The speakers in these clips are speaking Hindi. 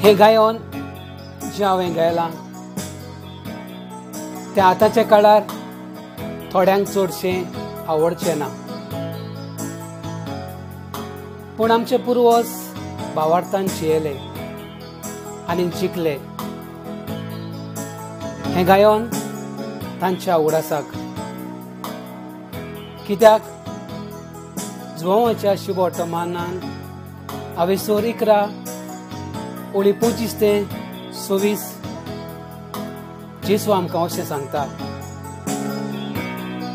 हे गायन जे हांवें गायलां तें आतांच्या काळार थोड्यांक चडशें आवडचें ना, पूण आमचे पुर्वज भावार्थान जियेले आनी जिखले हें गायन तांच्या उगडासाक, कित्याक जुवांवाच्या शुभ वर्तमानान हांवें 11 ओळी 25 ते 26 जेजू आमकां अशें सांगता,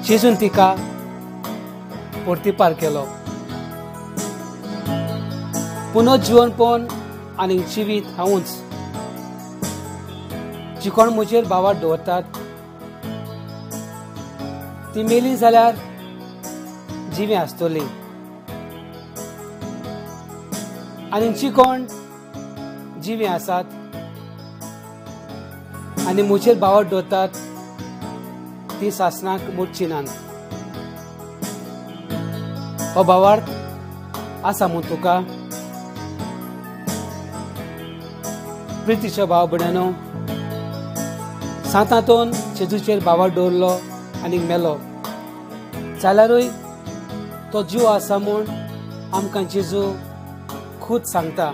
जेजून तिका परतीपार केलो, पुनर्जीवनपण आनी जिवीत हांवूच, जी कोण म्हजेर भावार्थ दवरतात ती मेली जाल्यार जिवी आसतली, आनी जी कोण जिवी आसात आनी म्हजेर भावार्थ दवरतात ती सासणाक मुटची नात। हो भावार्थ आसा म्हूण तुका प्रितीच्या भाव भयणानो, सांतातून जेजूचेर भावार्थ दवरलो आनी मेलो जाल्यारूय तो जीव आसा म्हूण आमकां जेजू खूद सांगता।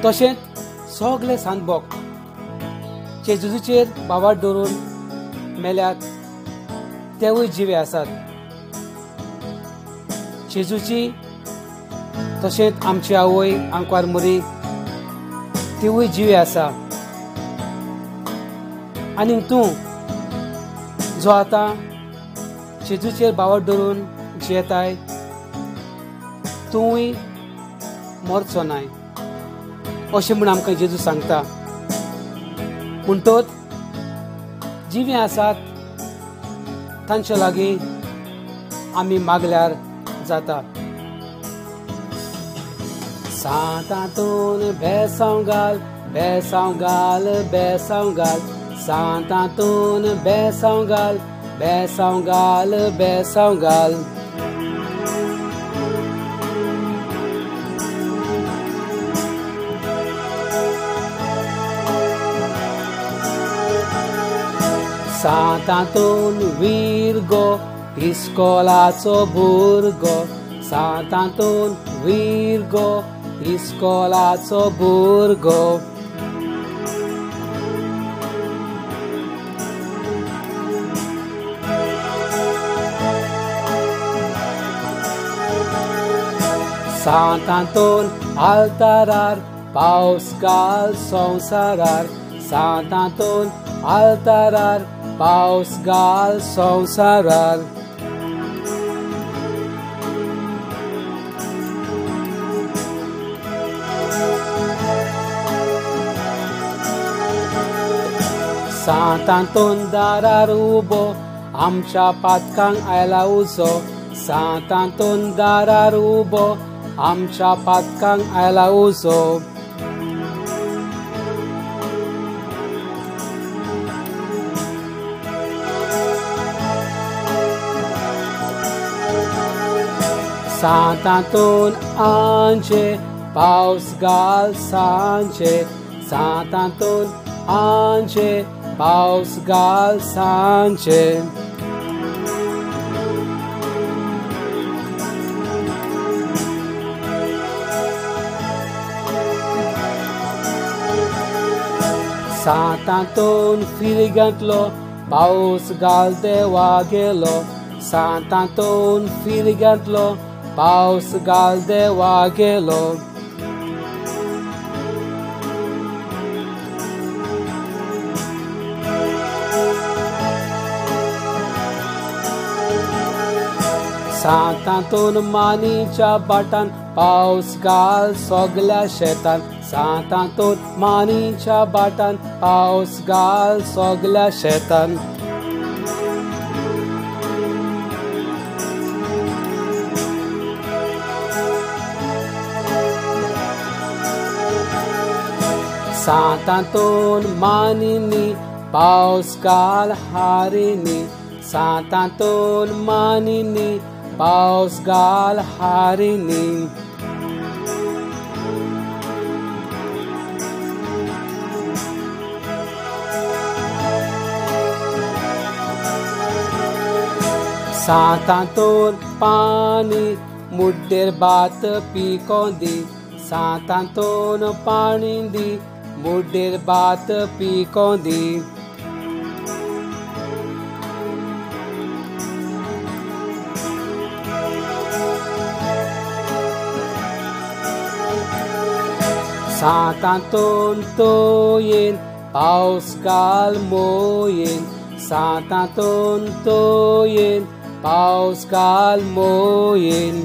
तशेंच सगळे सांत भक्त जे जेजूचेर भावार्थ दवरून मेल्यात तेवूय जिवे आसात। जेजूची तशेंच आमची आवय आंकवार मरी तिवूय जिवे आसा, आनी तूं जो आतां जेजूचेर भावार्थ दवरून जियेताय तूंय मरचो नाय अशें म्हूण आमकां जेजू सांगता। म्हणटोच जिवे आसात तांचे लागीं आमी मागल्यार जाता। सांतातून बेसांव घाल, बेसांव घाल, बेसांव घाल, सांतातून बेसांव घाल, बेसांव घाल, बेसांव घाल। सांतातून विरगो इस्कोलाचो भुरगो, सांतातून विरगो इस्कोलाचो भुरगो। सांतातून आल्तारार पावस घाल संवसारार, सांतातून आल्तारार पावस घाल संवसारार। सांतातून दारार उबो आमच्या पातकांक आयला उजो, सांतातून दारार उबो आमच्या पातकांक आयला उजो। सांतातून आंचे पावस घाल सांचे, सांतातून आंचे पावस घाल सांचे। सांतातून फिरग्यांतलो पावस घाल देवा गेलो, सांतातून फिरग्यांतलो पावस घाल देवा गेलो। सांतातून मानीच्या बाटान पावस घाल सगल्या शेतान, सांतातून मानीच्या बाटान पावस घाल सगल्या शेतान। सांतातून मानिनी पावस घाल हारिनी, सांतातून मानिनी पावस घाल हारिनी। सातांतोर पानी मुड्डेर बात पीकोंदी सातांतोन पानी दी मुड्डेर बात पीकोंदी सातांतोन तोयेन पावस घाल मोयेन सातांतोन तोयेन पावस घाल मोयेन